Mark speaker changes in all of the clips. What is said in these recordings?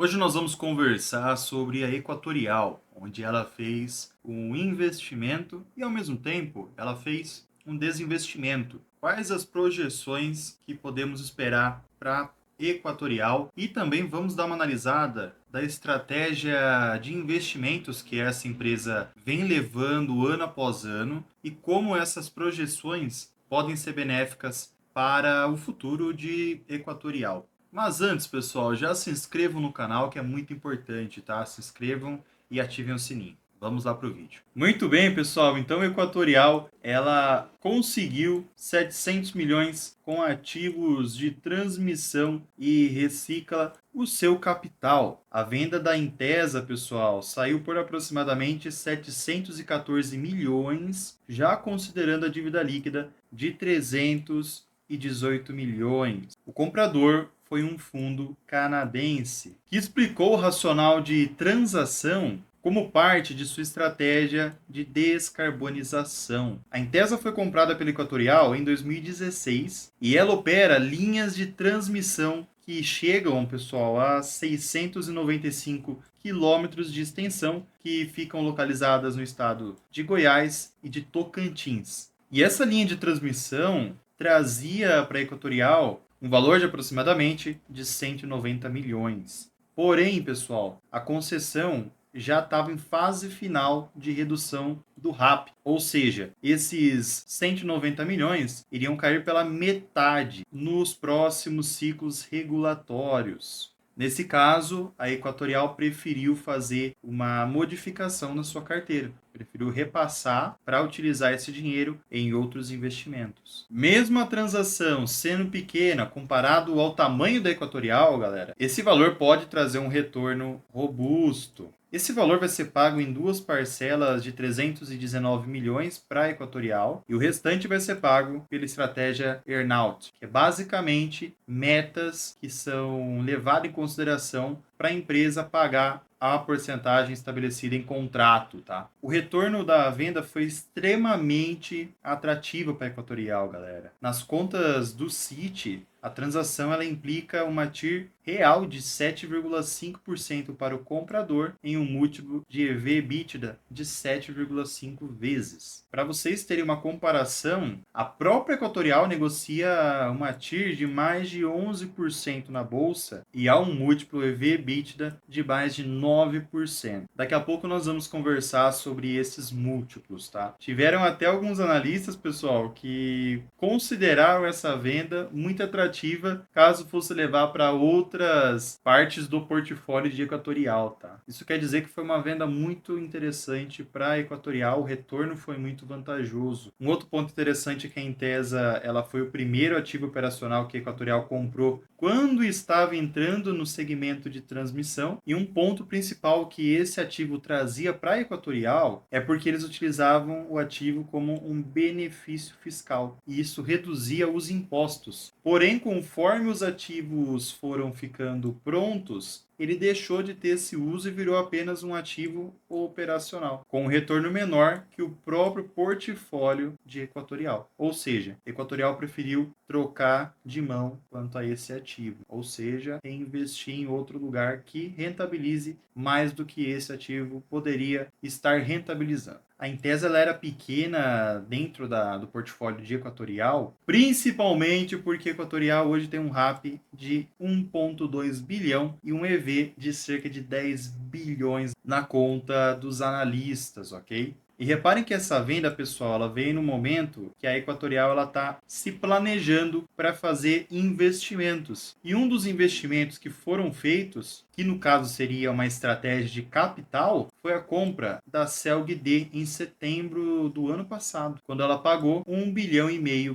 Speaker 1: Hoje nós vamos conversar sobre a Equatorial, onde ela fez um investimento e, ao mesmo tempo, ela fez um desinvestimento. Quais as projeções que podemos esperar para Equatorial? E também vamos dar uma analisada da estratégia de investimentos que essa empresa vem levando ano após ano e como essas projeções podem ser benéficas para o futuro de Equatorial. Mas antes, pessoal, já se inscrevam no canal que é muito importante, tá? Se inscrevam e ativem o sininho. Vamos lá para o vídeo. Muito bem, pessoal. Então, a Equatorial, ela conseguiu 700 milhões com ativos de transmissão e recicla o seu capital. A venda da Intesa, pessoal, saiu por aproximadamente 714 milhões, já considerando a dívida líquida de 318 milhões. O comprador foi um fundo canadense que explicou o racional de transação como parte de sua estratégia de descarbonização. A Intesa foi comprada pela Equatorial em 2016 e ela opera linhas de transmissão que chegam, pessoal, a 695 quilômetros de extensão, que ficam localizadas no estado de Goiás e de Tocantins. E essa linha de transmissão trazia para a Equatorial um valor de aproximadamente de 190 milhões. Porém, pessoal, a concessão já estava em fase final de redução do RAP, ou seja, esses 190 milhões iriam cair pela metade nos próximos ciclos regulatórios. Nesse caso, a Equatorial preferiu fazer uma modificação na sua carteira, preferiu repassar para utilizar esse dinheiro em outros investimentos. Mesmo a transação sendo pequena comparado ao tamanho da Equatorial, galera, esse valor pode trazer um retorno robusto. Esse valor vai ser pago em duas parcelas de 319 milhões para a Equatorial e o restante vai ser pago pela estratégia Earnout, que é basicamente metas que são levadas em consideração para a empresa pagar a porcentagem estabelecida em contrato, tá? O retorno da venda foi extremamente atrativo para a Equatorial, galera. Nas contas do Citi, a transação ela implica uma TIR real de 7,5% para o comprador em um múltiplo de EV/EBITDA de 7,5 vezes. Para vocês terem uma comparação, a própria Equatorial negocia uma TIR de mais de 11% na bolsa e há um múltiplo EV/EBITDA de mais de 9%. Daqui a pouco nós vamos conversar sobre esses múltiplos, tá? Tiveram até alguns analistas, pessoal, que consideraram essa venda muito atrativa caso fosse levar para outras partes do portfólio de Equatorial, tá? Isso quer dizer que foi uma venda muito interessante para a Equatorial, o retorno foi muito vantajoso. Um outro ponto interessante é que a Intesa, ela foi o primeiro ativo operacional que a Equatorial comprou quando estava entrando no segmento de transmissão, e um ponto principal que esse ativo trazia para a Equatorial é porque eles utilizavam o ativo como um benefício fiscal, e isso reduzia os impostos. Porém, conforme os ativos foram ficando prontos, ele deixou de ter esse uso e virou apenas um ativo operacional, com um retorno menor que o próprio portfólio de Equatorial. Ou seja, Equatorial preferiu trocar de mão quanto a esse ativo, ou seja, investir em outro lugar que rentabilize mais do que esse ativo poderia estar rentabilizando. A Intesa ela era pequena dentro do portfólio de Equatorial, principalmente porque Equatorial hoje tem um RAP de 1,2 bilhão e um EV de cerca de 10 bilhões na conta dos analistas, ok? E reparem que essa venda, pessoal, ela veio no momento que a Equatorial ela está se planejando para fazer investimentos. E um dos investimentos que foram feitos, que no caso seria uma estratégia de capital, foi a compra da CELG-D em setembro do ano passado, quando ela pagou 1,5 bilhão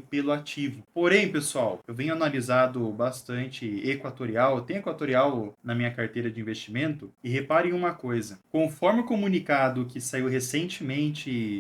Speaker 1: pelo ativo. Porém, pessoal, eu venho analisado bastante Equatorial, eu tenho Equatorial na minha carteira de investimento, e reparem uma coisa, conforme o comunicado que saiu recentemente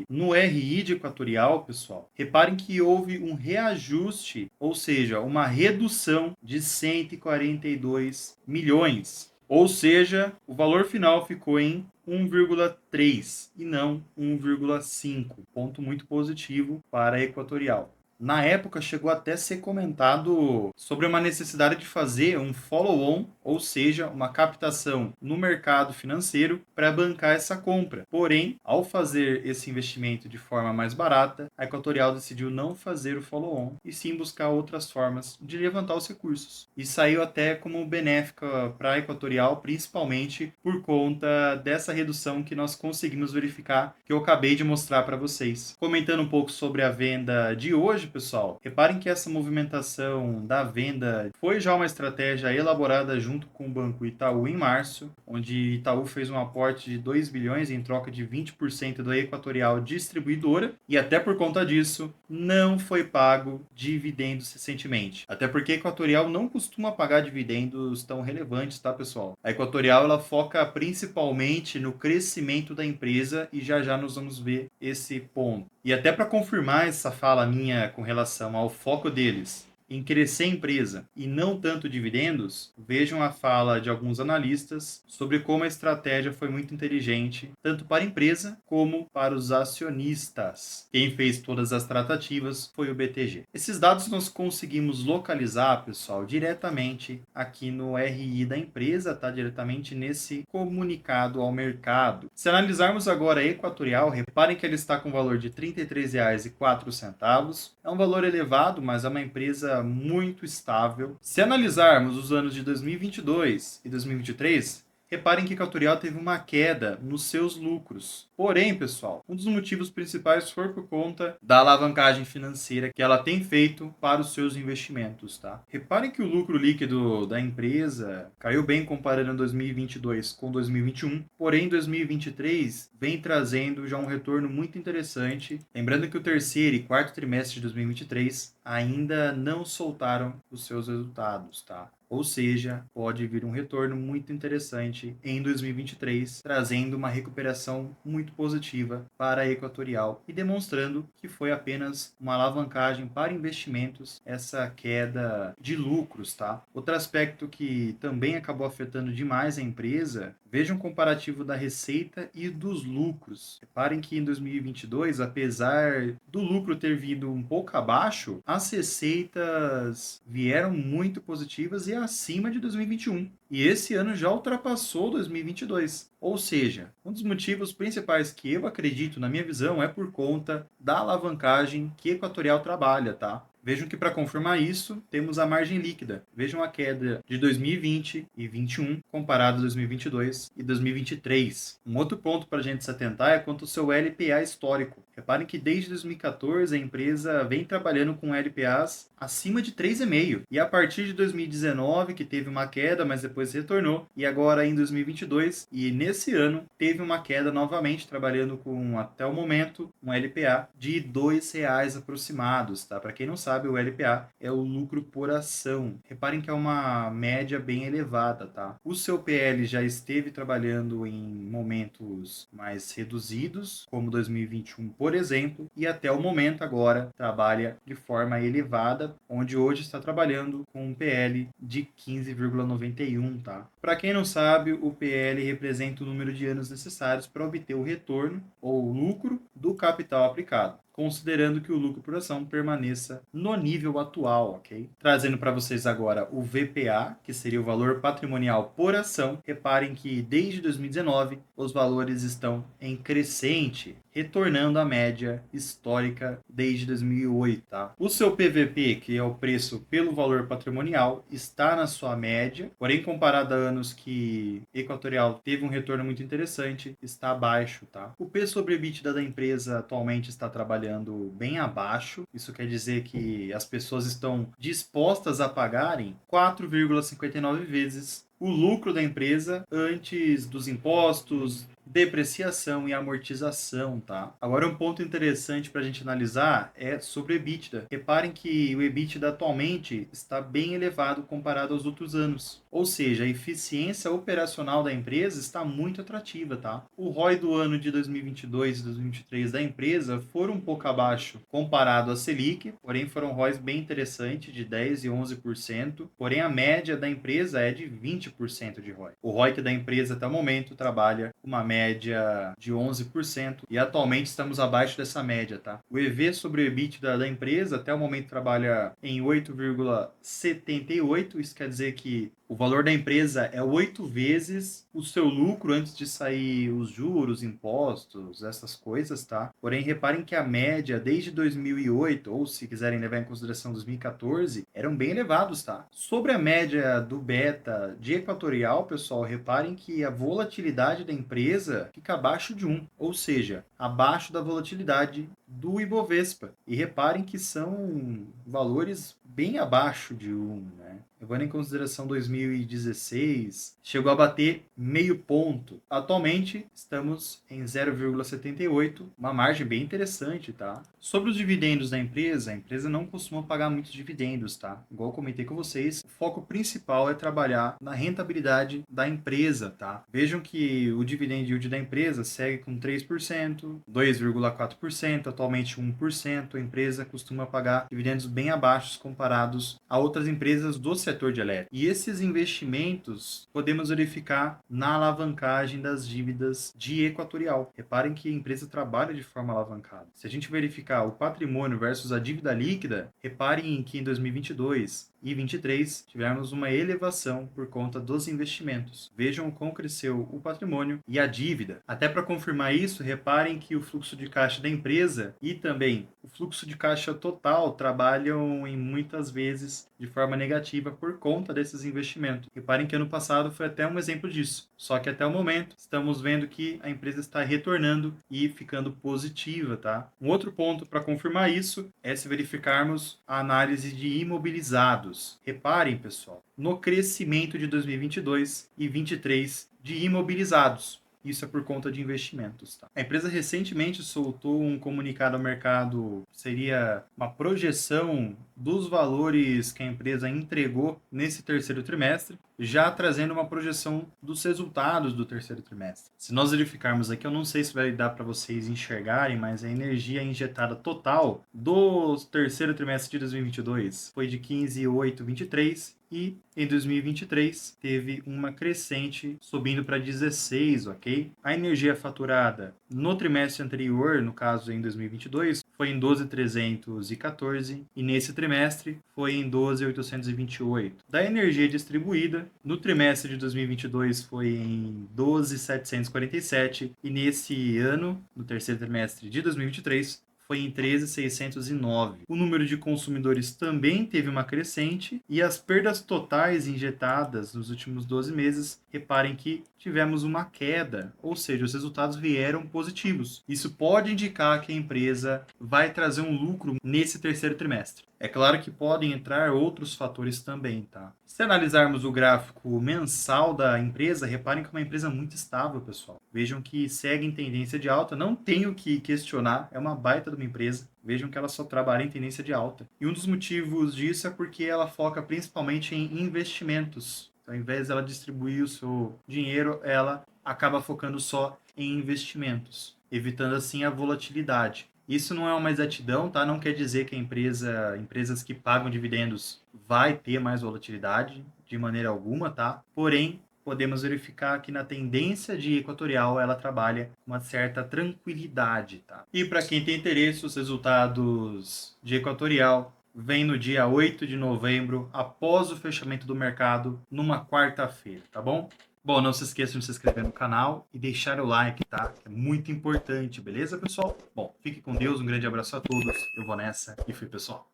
Speaker 1: no RI de Equatorial, pessoal, reparem que houve um reajuste, ou seja, uma redução de 142 milhões. Ou seja, o valor final ficou em 1,3 e não 1,5. Ponto muito positivo para a Equatorial. Na época, chegou até a ser comentado sobre uma necessidade de fazer um follow-on, ou seja, uma captação no mercado financeiro para bancar essa compra. Porém, ao fazer esse investimento de forma mais barata, a Equatorial decidiu não fazer o follow-on e sim buscar outras formas de levantar os recursos. E saiu até como benéfica para a Equatorial, principalmente por conta dessa redução que nós conseguimos verificar, que eu acabei de mostrar para vocês. Comentando um pouco sobre a venda de hoje, pessoal, reparem que essa movimentação da venda foi já uma estratégia elaborada junto com o Banco Itaú em março, onde Itaú fez um aporte de 2 bilhões em troca de 20% da Equatorial Distribuidora, e até por conta disso não foi pago dividendos recentemente. Até porque a Equatorial não costuma pagar dividendos tão relevantes, tá, pessoal? A Equatorial ela foca principalmente no crescimento da empresa e já nós vamos ver esse ponto. E até para confirmar essa fala minha com relação ao foco deles em crescer a empresa e não tanto dividendos, vejam a fala de alguns analistas sobre como a estratégia foi muito inteligente, tanto para a empresa como para os acionistas. Quem fez todas as tratativas foi o BTG. Esses dados nós conseguimos localizar, pessoal, diretamente aqui no RI da empresa, tá? Diretamente nesse comunicado ao mercado. Se analisarmos agora a Equatorial, reparem que ela está com valor de R$ 33,04. É um valor elevado, mas é uma empresa muito estável. Se analisarmos os anos de 2022 e 2023, reparem que a Equatorial teve uma queda nos seus lucros. Porém, pessoal, um dos motivos principais foi por conta da alavancagem financeira que ela tem feito para os seus investimentos, tá? Reparem que o lucro líquido da empresa caiu bem comparando 2022 com 2021, porém 2023 vem trazendo já um retorno muito interessante. Lembrando que o terceiro e quarto trimestre de 2023 ainda não soltaram os seus resultados, tá? Ou seja, pode vir um retorno muito interessante em 2023, trazendo uma recuperação muito positiva para a Equatorial e demonstrando que foi apenas uma alavancagem para investimentos essa queda de lucros, tá? Outro aspecto que também acabou afetando demais a empresa, vejam um comparativo da receita e dos lucros. Reparem que em 2022, apesar do lucro ter vindo um pouco abaixo, as receitas vieram muito positivas e acima de 2021. E esse ano já ultrapassou 2022. Ou seja, um dos motivos principais que eu acredito, na minha visão, é por conta da alavancagem que Equatorial trabalha, tá? Vejam que para confirmar isso, temos a margem líquida. Vejam a queda de 2020 e 2021 comparado a 2022 e 2023. Um outro ponto para a gente se atentar é quanto ao seu LPA histórico. Reparem que desde 2014 a empresa vem trabalhando com LPAs acima de 3,5. E a partir de 2019, que teve uma queda, mas depois retornou, e agora em 2022, e nesse ano, teve uma queda novamente, trabalhando com, até o momento, um LPA de R$ 2,00 aproximados, tá? Para quem não sabe, o LPA é o lucro por ação. Reparem que é uma média bem elevada, tá? O seu PL já esteve trabalhando em momentos mais reduzidos, como 2021, por exemplo, e até o momento agora trabalha de forma elevada, onde hoje está trabalhando com um PL de 15,91, tá? Para quem não sabe, o PL representa o número de anos necessários para obter o retorno ou lucro do capital aplicado, considerando que o lucro por ação permaneça no nível atual, ok? Trazendo para vocês agora o VPA, que seria o valor patrimonial por ação. Reparem que desde 2019 os valores estão em crescente, retornando à média histórica desde 2008, tá? O seu PVP, que é o preço pelo valor patrimonial, está na sua média, porém comparado a anos que Equatorial teve um retorno muito interessante, está abaixo, tá? O P sobre EBITDA da empresa atualmente está trabalhando bem abaixo. Isso quer dizer que as pessoas estão dispostas a pagarem 4,59 vezes o lucro da empresa antes dos impostos, depreciação e amortização, tá? Agora um ponto interessante para a gente analisar é sobre o EBITDA. Reparem que o EBITDA atualmente está bem elevado comparado aos outros anos. Ou seja, a eficiência operacional da empresa está muito atrativa, tá? O ROI do ano de 2022 e 2023 da empresa foram um pouco abaixo comparado à Selic, porém foram ROIs bem interessantes, de 10% e 11%, porém a média da empresa é de 20% de ROI. O ROIC da empresa até o momento trabalha com uma média de 11% e atualmente estamos abaixo dessa média, tá? O EV sobre o EBITDA da empresa até o momento trabalha em 8,78, isso quer dizer que o valor da empresa é 8 vezes o seu lucro antes de sair os juros, impostos, essas coisas, tá? Porém, reparem que a média desde 2008, ou se quiserem levar em consideração 2014, eram bem elevados, tá? Sobre a média do beta de Equatorial, pessoal, reparem que a volatilidade da empresa fica abaixo de 1, ou seja, abaixo da volatilidade do Ibovespa. E reparem que são valores bem abaixo de 1, né? Levando em consideração 2016, chegou a bater meio ponto. Atualmente, estamos em 0,78, uma margem bem interessante, tá? Sobre os dividendos da empresa, a empresa não costuma pagar muitos dividendos, tá? Igual eu comentei com vocês, o foco principal é trabalhar na rentabilidade da empresa, tá? Vejam que o dividend yield da empresa segue com 3%, 2,4%, atualmente 1%. A empresa costuma pagar dividendos bem abaixos comparados a outras empresas do setor de elétrico. E esses investimentos podemos verificar na alavancagem das dívidas de Equatorial. Reparem que a empresa trabalha de forma alavancada. Se a gente verificar o patrimônio versus a dívida líquida, reparem que em 2022 e 2023 tivemos uma elevação por conta dos investimentos. Vejam como cresceu o patrimônio e a dívida. Até para confirmar isso, reparem que o fluxo de caixa da empresa e também o fluxo de caixa total trabalham em muitas vezes de forma negativa por conta desses investimentos. Reparem que ano passado foi até um exemplo disso. Só que até o momento estamos vendo que a empresa está retornando e ficando positiva, tá? Um outro ponto para confirmar isso é se verificarmos a análise de imobilizados. Reparem, pessoal, no crescimento de 2022 e 2023 de imobilizados. Isso é por conta de investimentos. Tá? A empresa recentemente soltou um comunicado ao mercado, seria uma projeção dos valores que a empresa entregou nesse terceiro trimestre, já trazendo uma projeção dos resultados do terceiro trimestre. Se nós verificarmos aqui, eu não sei se vai dar para vocês enxergarem, mas a energia injetada total do terceiro trimestre de 2022 foi de 15.823 e em 2023 teve uma crescente subindo para 16, ok? A energia faturada no trimestre anterior, no caso em 2022, foi em 12.314 e nesse trimestre foi em 12.828. Da energia distribuída, no trimestre de 2022 foi em 12.747 e nesse ano, no terceiro trimestre de 2023, foi em 13.609. O número de consumidores também teve uma crescente e as perdas totais injetadas nos últimos 12 meses, reparem que tivemos uma queda, ou seja, os resultados vieram positivos. Isso pode indicar que a empresa vai trazer um lucro nesse terceiro trimestre. É claro que podem entrar outros fatores também, tá? Se analisarmos o gráfico mensal da empresa, reparem que é uma empresa muito estável, pessoal. Vejam que segue em tendência de alta, não tenho que questionar, é uma baita de uma empresa. Vejam que ela só trabalha em tendência de alta. E um dos motivos disso é porque ela foca principalmente em investimentos. Então, ao invés de ela distribuir o seu dinheiro, ela acaba focando só em investimentos, evitando assim a volatilidade. Isso não é uma exatidão, tá? Não quer dizer que empresas que pagam dividendos vai ter mais volatilidade de maneira alguma, tá? Porém, podemos verificar que na tendência de Equatorial ela trabalha uma certa tranquilidade, tá? E para quem tem interesse, os resultados de Equatorial vêm no dia 8 de novembro, após o fechamento do mercado, numa quarta-feira, tá bom? Bom, não se esqueçam de se inscrever no canal e deixar o like, tá? Que é muito importante, beleza, pessoal? Bom, fique com Deus, um grande abraço a todos, eu vou nessa e fui, pessoal.